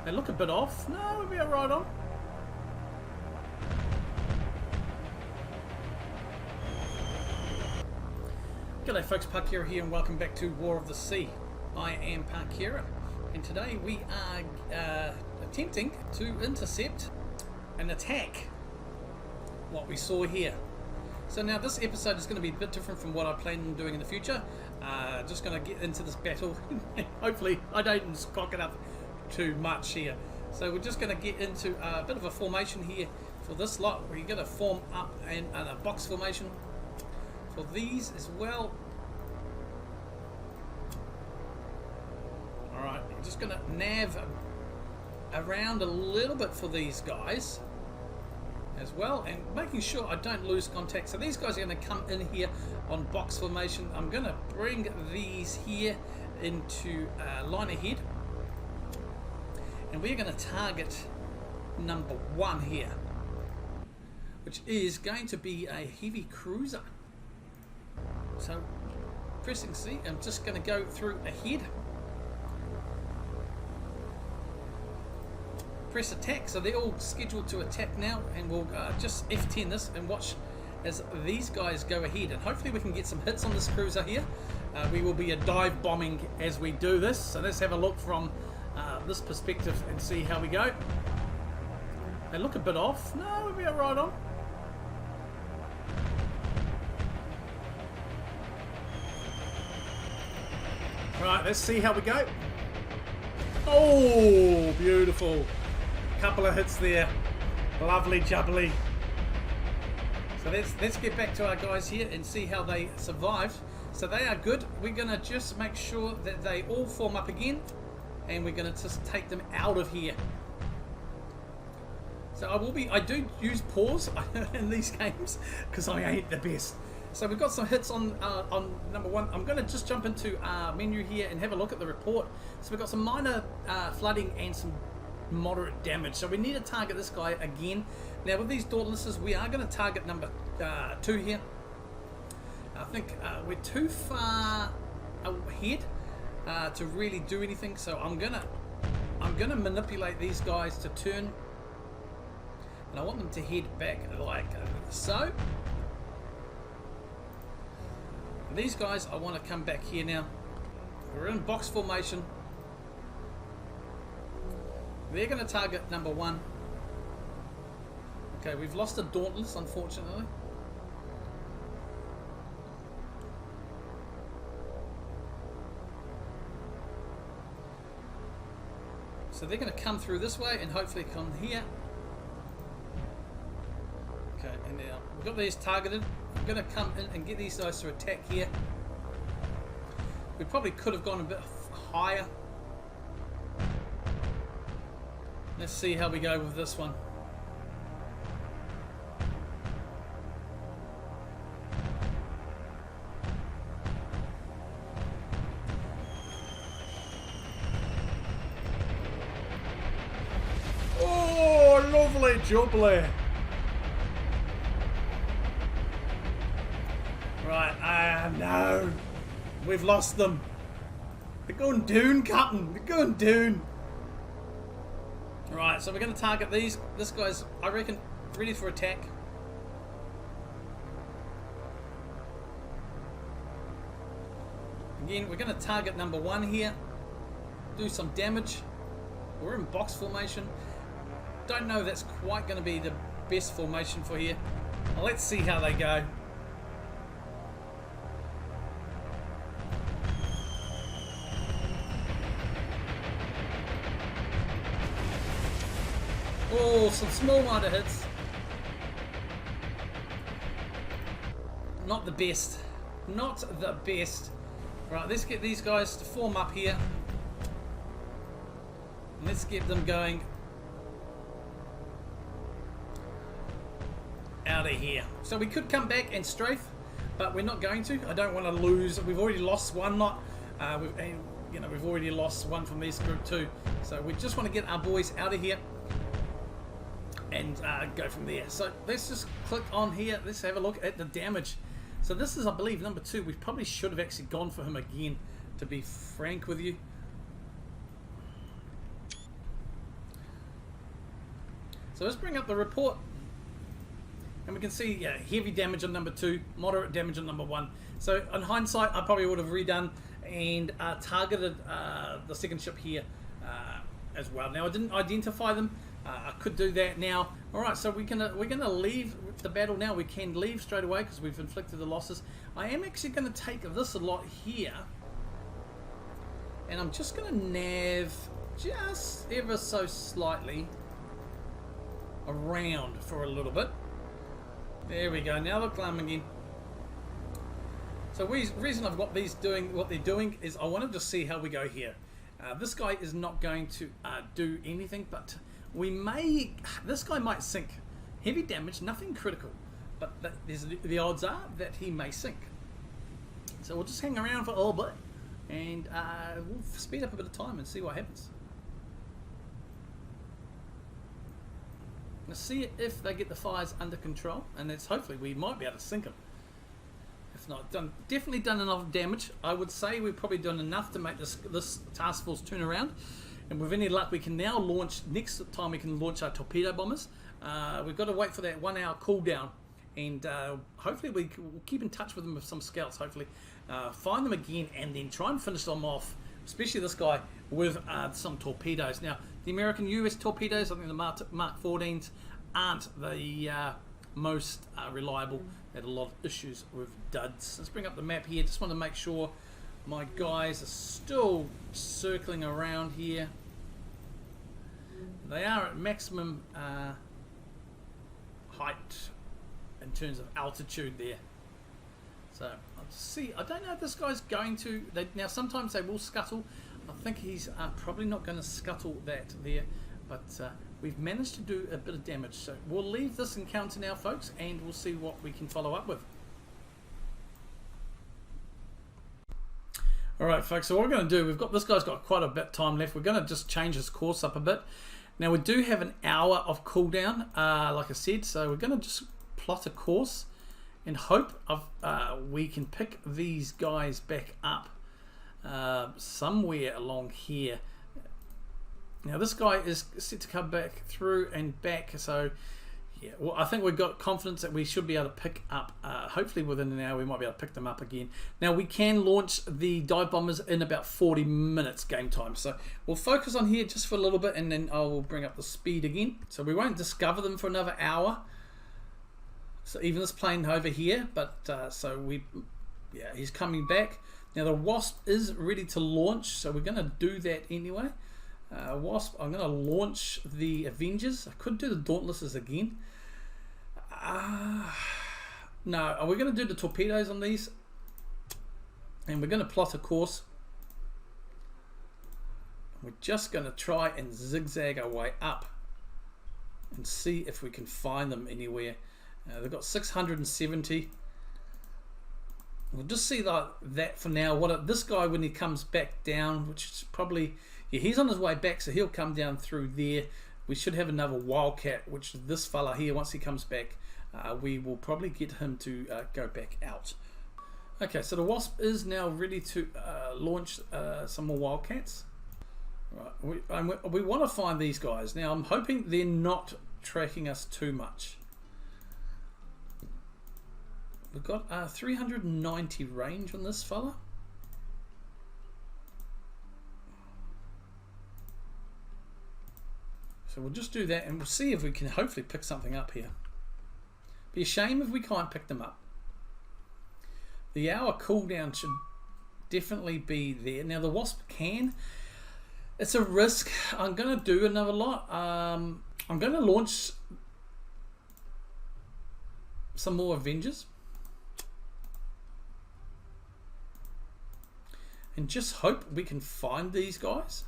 They look a bit off. No, we'll be right on. G'day folks, Parkera here and welcome back to War of the Sea. I am Parkera and today we are attempting to intercept and attack what we saw here. So now this episode is going to be a bit different from what I plan on doing in the future. Just going to get into this battle. Hopefully I don't cock it up too much here. So we're just going to get into a bit of a formation here for this lot. We're going to form up in a box formation for these as well. Alright, I'm just going to nav around a little bit for these guys as well, and making sure I don't lose contact. So these guys are going to come in here on box formation. I'm going to bring these here into line ahead, and we're going to target number 1 here, which is going to be a heavy cruiser. So pressing C, I'm just going to go through ahead, press attack. So they're all scheduled to attack now, and we'll just F10 this and watch as these guys go ahead, and hopefully we can get some hits on this cruiser here. We will be a dive bombing as we do this, so let's have a look from this perspective and see how we go. They look a bit off. No, we'll be right on. Right, let's see how we go. Oh, beautiful. Couple of hits there. Lovely jubbly. So let's get back to our guys here and see how they survived. So they are good. We're going to just make sure that they all form up again, and we're going to just take them out of here. So I do use pause in these games because I ain't the best. So we've got some hits on number 1. I'm going to just jump into our menu here and have a look at the report. So we've got some minor flooding and some moderate damage. So we need to target this guy again. Now with these Dauntlesses, we are going to target number 2 here. I think we're too far ahead to really do anything. So I'm gonna manipulate these guys to turn, and I want them to head back like so. These guys, I want to come back here now. We're in box formation. They're going to target number 1. Okay, we've lost a Dauntless, unfortunately. So they're going to come through this way and hopefully come here. Okay, and now we've got these targeted. I'm going to come in and get these guys to attack here. We probably could have gone a bit higher. Let's see how we go with this one. Oh, lovely jubbly. Right, no. We've lost them. They're going down, Captain. They're going down. Right, so we're going to target these. This guy's, I reckon, ready for attack. Again, we're going to target number 1 here. Do some damage. We're in box formation. Don't know if that's quite going to be the best formation for here. Well, let's see how they go. Oh, some small minor hits. Not the best. Not the best. Right, let's get these guys to form up here. Let's get them going out of here. So we could come back and strafe, but we're not going to. I don't want to lose. We've already lost one lot. We've already lost one from this group too. So we just want to get our boys out of here and go from there. So let's just click on here. Let's have a look at the damage. So this is, I believe, number 2. We probably should have actually gone for him again, to be frank with you. So let's bring up the report. And we can see, yeah, heavy damage on number 2, moderate damage on number 1. So in hindsight, I probably would have redone and targeted the second ship here as well. Now I didn't identify them. I could do that now. All right, so we're gonna leave the battle now. We can leave straight away because we've inflicted the losses. I am actually going to take this a lot here, and I'm just going to nav just ever so slightly around for a little bit. There we go. Now look, again. So the reason I've got these doing what they're doing is I want to just see how we go here. This guy is not going to do anything, but this guy might sink. Heavy damage, nothing critical, but the odds are that he may sink. So we'll just hang around for a little bit, and we'll speed up a bit of time and see what happens. Let's see if they get the fires under control, and that's hopefully we might be able to sink them. If not, definitely done enough damage. I would say we've probably done enough to make this task force turn around. And with any luck, we can now launch, next time we can launch our torpedo bombers. We've got to wait for that 1 hour cooldown. And hopefully we'll keep in touch with them with some scouts, hopefully. Find them again and then try and finish them off, especially this guy, with some torpedoes. Now, the American US torpedoes, I think the Mark 14s, aren't the most reliable. Had a lot of issues with duds. Let's bring up the map here. Just want to make sure my guys are still circling around here. They are at maximum height in terms of altitude there. So I'll see. I don't know if this guy's going to. Now sometimes they will scuttle. I think he's probably not going to scuttle that there, but we've managed to do a bit of damage. So we'll leave this encounter now, folks, and we'll see what we can follow up with. Alright folks, so what we're going to do, this guy's got quite a bit of time left. We're going to just change his course up a bit. Now we do have an hour of cooldown, like I said, so we're going to just plot a course and hope we can pick these guys back up somewhere along here. Now this guy is set to come back through and back, so yeah, well, I think we've got confidence that we should be able to pick up, hopefully within an hour we might be able to pick them up again. Now we can launch the dive bombers in about 40 minutes game time, so we'll focus on here just for a little bit and then I will bring up the speed again. So we won't discover them for another hour, so even this plane over here, but yeah, he's coming back. Now the Wasp is ready to launch, so we're going to do that anyway. Wasp, I'm going to launch the Avengers. I could do the Dauntlesses again. No, we're going to do the torpedoes on these, and we're going to plot a course. We're just going to try and zigzag our way up and see if we can find them anywhere. They've got 670. We'll just see that for now. This guy, when he comes back down, which is probably, yeah, he's on his way back, so he'll come down through there. We should have another Wildcat, which is this fella here. Once he comes back, we will probably get him to go back out. Okay, so the Wasp is now ready to launch some more Wildcats. Right, we want to find these guys. Now, I'm hoping they're not tracking us too much. We've got 390 range on this fella. So we'll just do that and we'll see if we can hopefully pick something up here. Be a shame if we can't pick them up. The hour cooldown should definitely be there. Now the Wasp can. It's a risk. I'm going to do another lot. I'm going to launch some more Avengers. And just hope we can find these guys.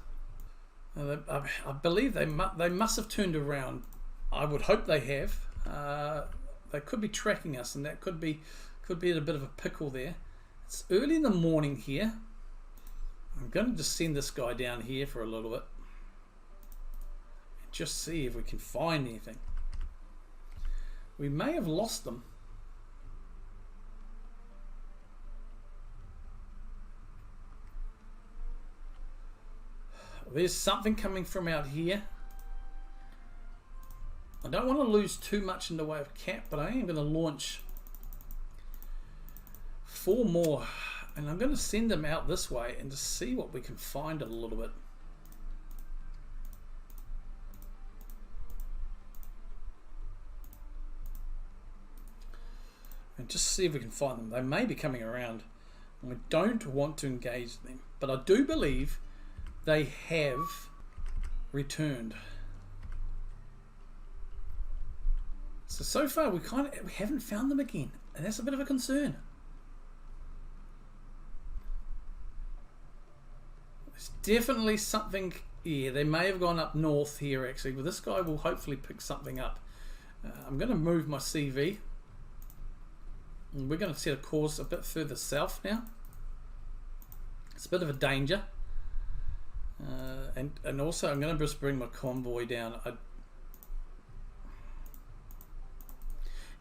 I believe they must have turned around. I would hope they have. They could be tracking us, and that could be at a bit of a pickle there. It's early in the morning here. I'm going to just send this guy down here for a little bit. And just see if we can find anything. We may have lost them. There's something coming from out here. I don't want to lose too much in the way of cap, but I am going to launch 4 more, and I'm going to send them out this way and just see what we can find a little bit. And just see if we can find them. They may be coming around, and we don't want to engage them, but I do believe they have returned. So far we haven't found them again, and that's a bit of a concern. There's definitely something. Yeah, they may have gone up north here actually, but this guy will hopefully pick something up. I'm going to move my CV, and we're going to set a course a bit further south now. It's a bit of a danger, and also I'm going to just bring my convoy down.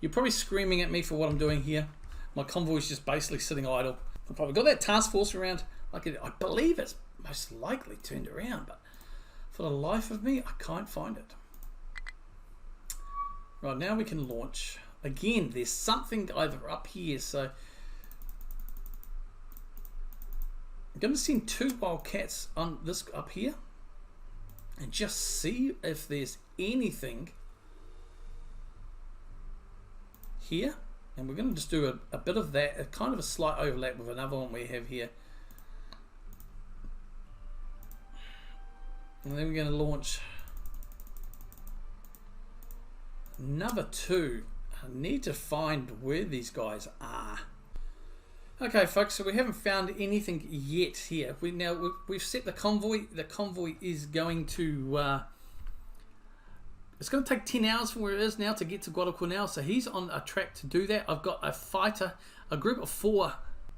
You're probably screaming at me for what I'm doing here. My convoy is just basically sitting idle. I've probably got that task force around. I believe it's most likely turned around, but for the life of me, I can't find it. Right, now we can launch. Again, there's something either up here, so I'm going to send 2 wildcats on this up here and just see if there's anything here, and we're going to just do a bit of that, a kind of a slight overlap with another one we have here, and then we're going to launch another 2. I need to find where these guys are. Okay, folks, so we haven't found anything yet here. We've set the convoy. The convoy is going to it's going to take 10 hours from where it is now to get to Guadalcanal, so he's on a track to do that. I've got a fighter, a group of 4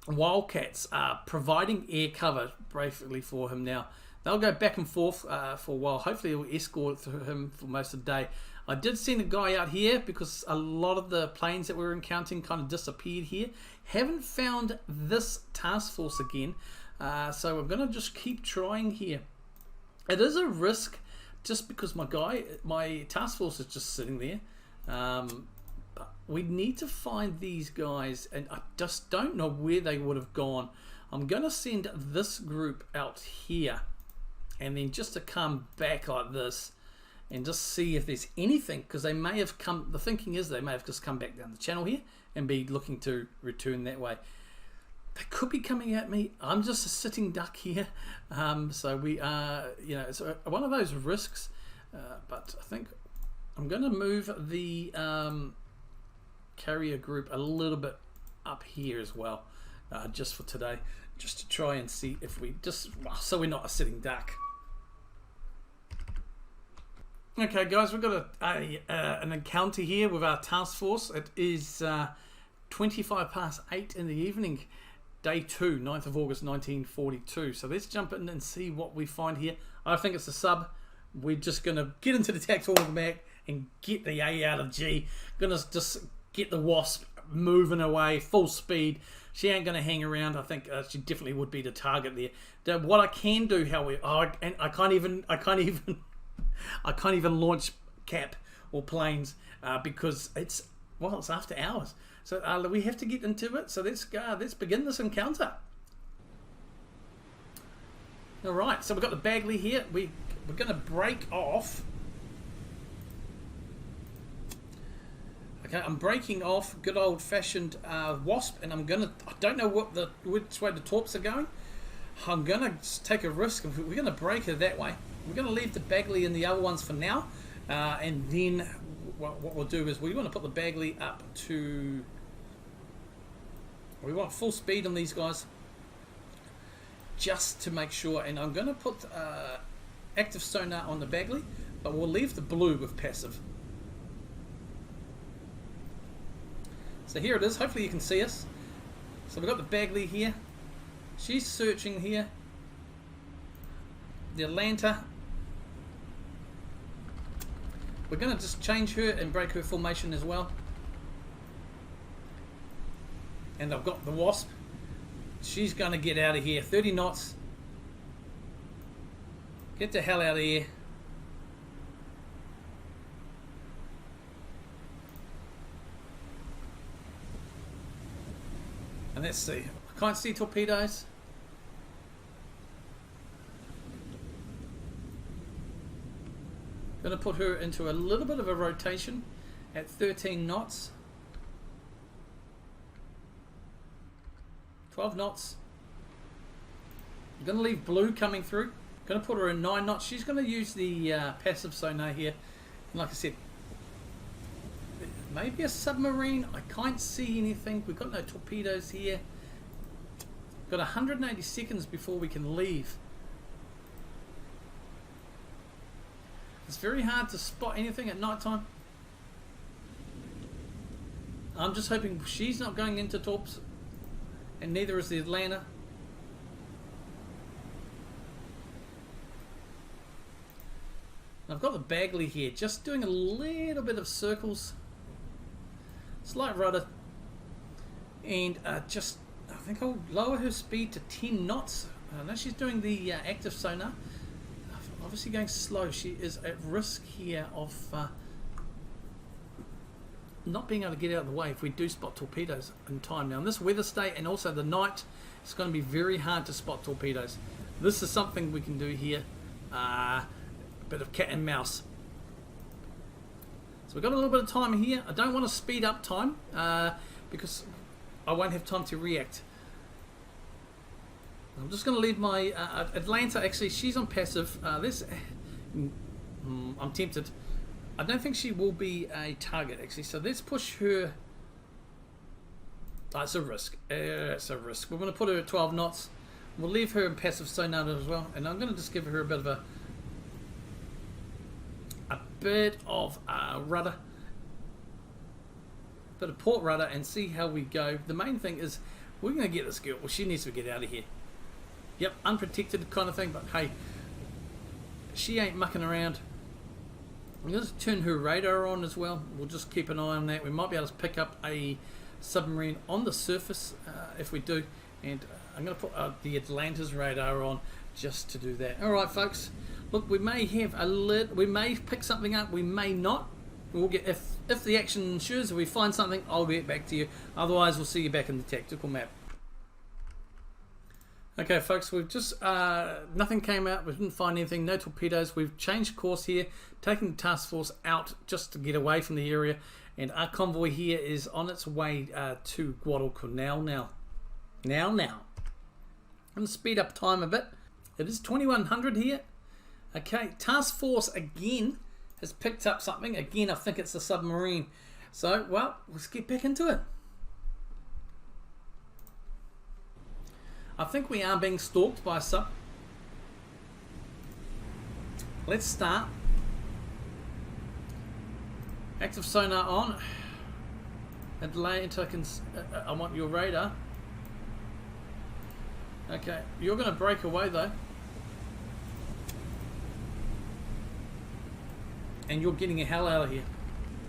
wildcats providing air cover bravely for him now. They'll go back and forth for a while. Hopefully it'll escort through him for most of the day. I did send a guy out here because a lot of the planes that we were encountering kind of disappeared here. Haven't found this task force again, so I'm going to just keep trying here. It is a risk, just because my task force is just sitting there. But we need to find these guys, and I just don't know where they would have gone. I'm going to send this group out here, and then just to come back like this, and just see if there's anything, because they may have come. The thinking is they may have just come back down the channel here and be looking to return that way. They could be coming at me. I'm just a sitting duck here, so we are, it's one of those risks. But I think I'm going to move the carrier group a little bit up here as well, just for today, just to try and see if we so we're not a sitting duck. Okay, guys, we've got an encounter here with our task force. It is 25 past 8 in the evening. Day 2, 9th of August 1942. So let's jump in and see what we find here. I think it's a sub. We're just going to get into the tactical mech and get the A out of G. Going to just get the Wasp moving away, full speed. She ain't going to hang around. I think she definitely would be the target there. What I can do, however, I can't even launch cap or planes because it's after hours. So we have to get into it. So let's begin this encounter. All right. So we've got the Bagley here. We're going to break off. Okay, I'm breaking off good old-fashioned Wasp, and I don't know which way the torps are going. I'm going to take a risk. We're going to break her that way. We're going to leave the Bagley and the other ones for now, and then what we'll do is we want to put the Bagley up to. We want full speed on these guys, just to make sure. And I'm going to put active sonar on the Bagley, but we'll leave the blue with passive. So here it is. Hopefully you can see us. So we've got the Bagley here. She's searching here. The Atlanta. We're going to just change her and break her formation as well. And I've got the Wasp. She's going to get out of here. 30 knots. Get the hell out of here. And let's see. I can't see torpedoes. Going to put her into a little bit of a rotation at 13 knots. 12 knots. I'm going to leave blue coming through. Going to put her in 9 knots. She's going to use the passive sonar here. And like I said, maybe a submarine. I can't see anything. We've got no torpedoes here. Got 180 seconds before we can leave. It's very hard to spot anything at night time. I'm just hoping she's not going into torps, and neither is the Atlanta. I've got the Bagley here, just doing a little bit of circles, slight rudder, and I think I'll lower her speed to 10 knots. Now she's doing the active sonar. Obviously going slow. She is at risk here of not being able to get out of the way if we do spot torpedoes in time. Now in this weather state and also the night, it's going to be very hard to spot torpedoes. This is something we can do here. A bit of cat and mouse. So we've got a little bit of time here. I don't want to speed up time because I won't have time to react. I'm just going to leave my Atlanta. Actually, she's on passive. I'm tempted. I don't think she will be a target, actually. So let's push her. It's a risk. It's a risk. We're going to put her at 12 knots. We'll leave her in passive sonar as well. And I'm going to just give her a bit of rudder. A bit of port rudder and see how we go. The main thing is we're going to get this girl. Well, she needs to get out of here. Yep, unprotected kind of thing, but hey, she ain't mucking around. I'm going to turn her radar on as well. We'll just keep an eye on that. We might be able to pick up a submarine on the surface if we do. And I'm going to put the Atlanta's radar on just to do that. All right, folks. Look, we may have we may pick something up. We may not. We'll get if the action ensures. If we find something, I'll get back to you. Otherwise, we'll see you back in the tactical map. Okay, folks, we've just, nothing came out, we didn't find anything, no torpedoes. We've changed course here, taking the task force out just to get away from the area, and our convoy here is on its way to Guadalcanal now. I'm going to speed up time a bit. It is 2100 here. Okay, task force again has picked up something. Again, I think it's a submarine. So, well, let's get back into it. I think we are being stalked by a sub. Let's start. Active sonar on. Atlanta, I want your radar. Okay, you're going to break away though. And you're getting the hell out of here.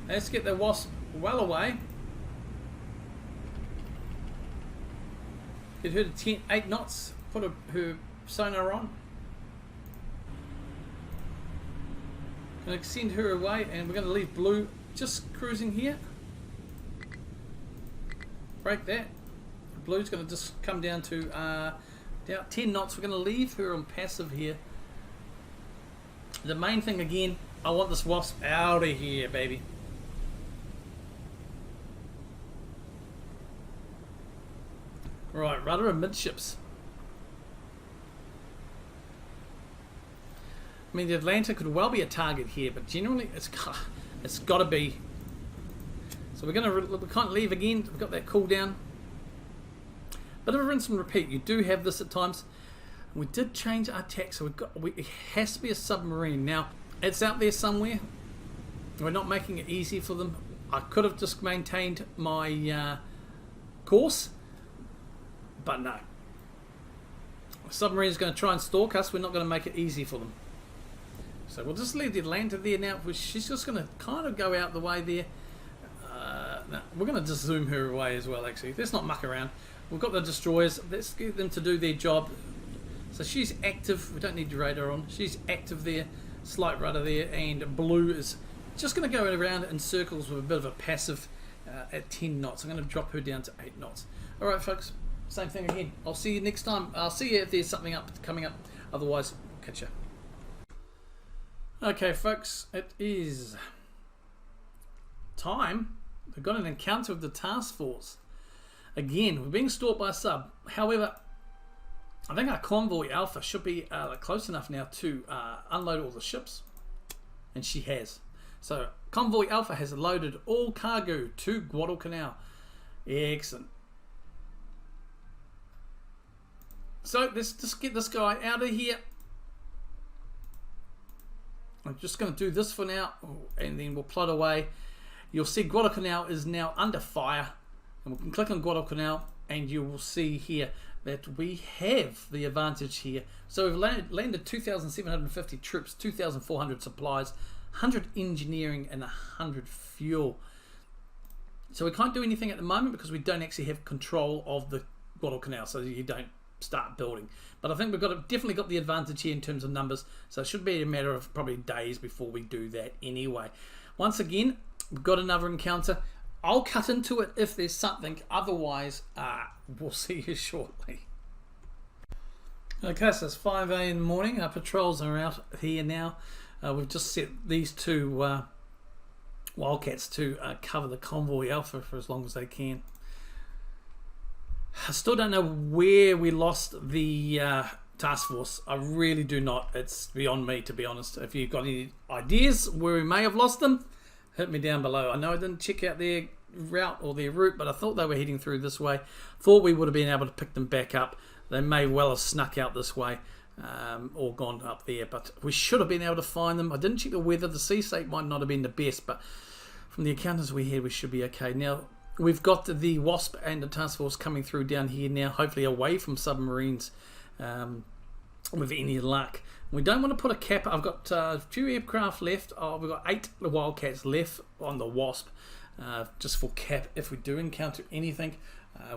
Let's get the Wasp well away. Get her to 8 knots. Put her sonar on. Going to send her away, and we're going to leave blue just cruising here. Break that. Blue's going to just come down to down 10 knots. We're going to leave her on passive here. The main thing again, I want this Wasp out of here, baby. Right, rudder amidships. I mean, the Atlanta could well be a target here, but generally it's got to be. So we can't leave again. We've got that cooldown. Bit of a rinse and repeat. You do have this at times. We did change our tack, so it has to be a submarine. Now, it's out there somewhere. We're not making it easy for them. I could have just maintained my course. But no. A submarine is going to try and stalk us. We're not going to make it easy for them. So we'll just leave the Atlanta there now. She's just going to kind of go out the way there. No, we're going to just zoom her away as well, actually. Let's not muck around. We've got the destroyers. Let's get them to do their job. So she's active. We don't need the radar on. She's active there. Slight rudder there. And blue is just going to go around in circles with a bit of a passive at 10 knots. I'm going to drop her down to 8 knots. All right, folks. same thing again. I'll see you next time. I'll see you if there's something coming up. Otherwise, catch you. Okay, folks, it is time. We've got an encounter with the task force. Again, we're being stalked by a sub. However, I think our convoy Alpha should be close enough now to unload all the ships. And she has. So, convoy Alpha has loaded all cargo to Guadalcanal. Excellent. So, let's just get this guy out of here. I'm just going to do this for now, and then we'll plod away. You'll see Guadalcanal is now under fire, and we can click on Guadalcanal, and you will see here that we have the advantage here. So we've landed 2,750 troops, 2,400 supplies, 100 engineering, and 100 fuel. So we can't do anything at the moment because we don't actually have control of the Guadalcanal, so you don't start building. But I think we've definitely got the advantage here in terms of numbers, so it should be a matter of probably days before we do that anyway. Once again, we've got another encounter. I'll cut into it if there's something, otherwise we'll see you shortly. Okay, so it's 5 a.m. in the morning. Our patrols are out here now. We've just set these two Wildcats to cover the convoy Alpha for as long as they can. I still don't know where we lost the task force. I really do not. It's beyond me, to be honest. If you've got any ideas where we may have lost them, hit me down below. I know I didn't check out their route or their route, but I thought they were heading through this way. Thought we would have been able to pick them back up. They may well have snuck out this way or gone up there, but we should have been able to find them. I didn't check the weather. The sea state might not have been the best, but from the encounters we had, we should be okay. Now, we've got the Wasp and the task force coming through down here now, hopefully away from submarines with any luck. We don't want to put a cap. I've got a few aircraft left. We've got 8 Wildcats left on the Wasp, just for cap if we do encounter anything.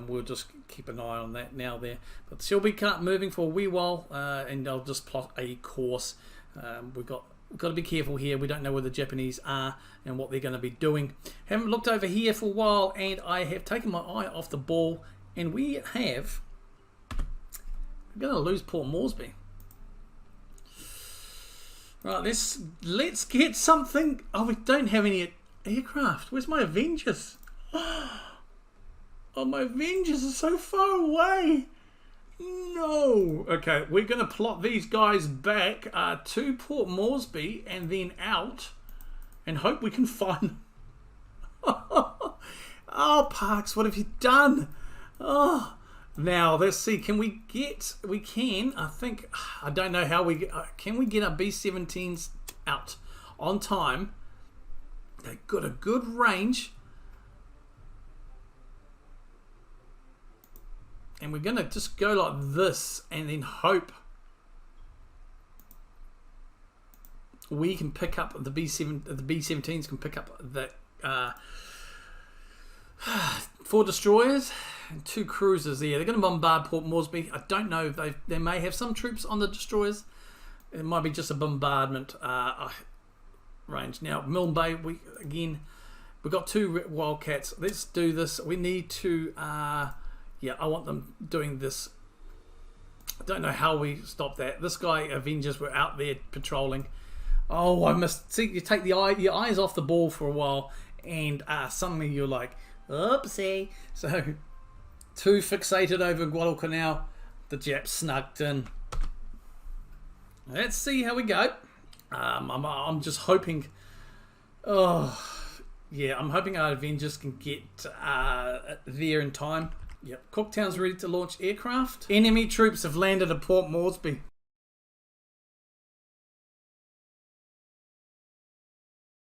We'll just keep an eye on that now there. But she'll be moving for a wee while, and I'll just plot a course. We've got to be careful here. We don't know where the Japanese are and what they're going to be doing. Haven't looked over here for a while, and I have taken my eye off the ball, and we're going to lose Port Moresby. Right, let's get something. Oh, we don't have any aircraft. Where's my Avengers? Oh, my Avengers are so far away. No. Okay, we're going to plot these guys back to Port Moresby and then out and hope we can find them. Oh, Parks, what have you done? Oh, now let's see. Can we get? We can. I think. I don't know how we can. We get our B-17s out on time. They've got a good range. And we're going to just go like this and then hope we can pick up the B-17s can pick up the 4 destroyers and 2 cruisers there. They're going to bombard Port Moresby. I don't know if they may have some troops on the destroyers. It might be just a bombardment range. Now, Milne Bay, we've got 2 Wildcats. Let's do this. We need to... yeah, I want them doing this. I don't know how we stop that. This guy, Avengers, were out there patrolling. Oh, I must see. You take your eyes off the ball for a while, and suddenly you're like, oopsie. So, 2 fixated over Guadalcanal. The Japs snuck in. Let's see how we go. I'm just hoping. Oh, yeah, I'm hoping our Avengers can get there in time. Yep, Cooktown's ready to launch aircraft. Enemy troops have landed at Port Moresby.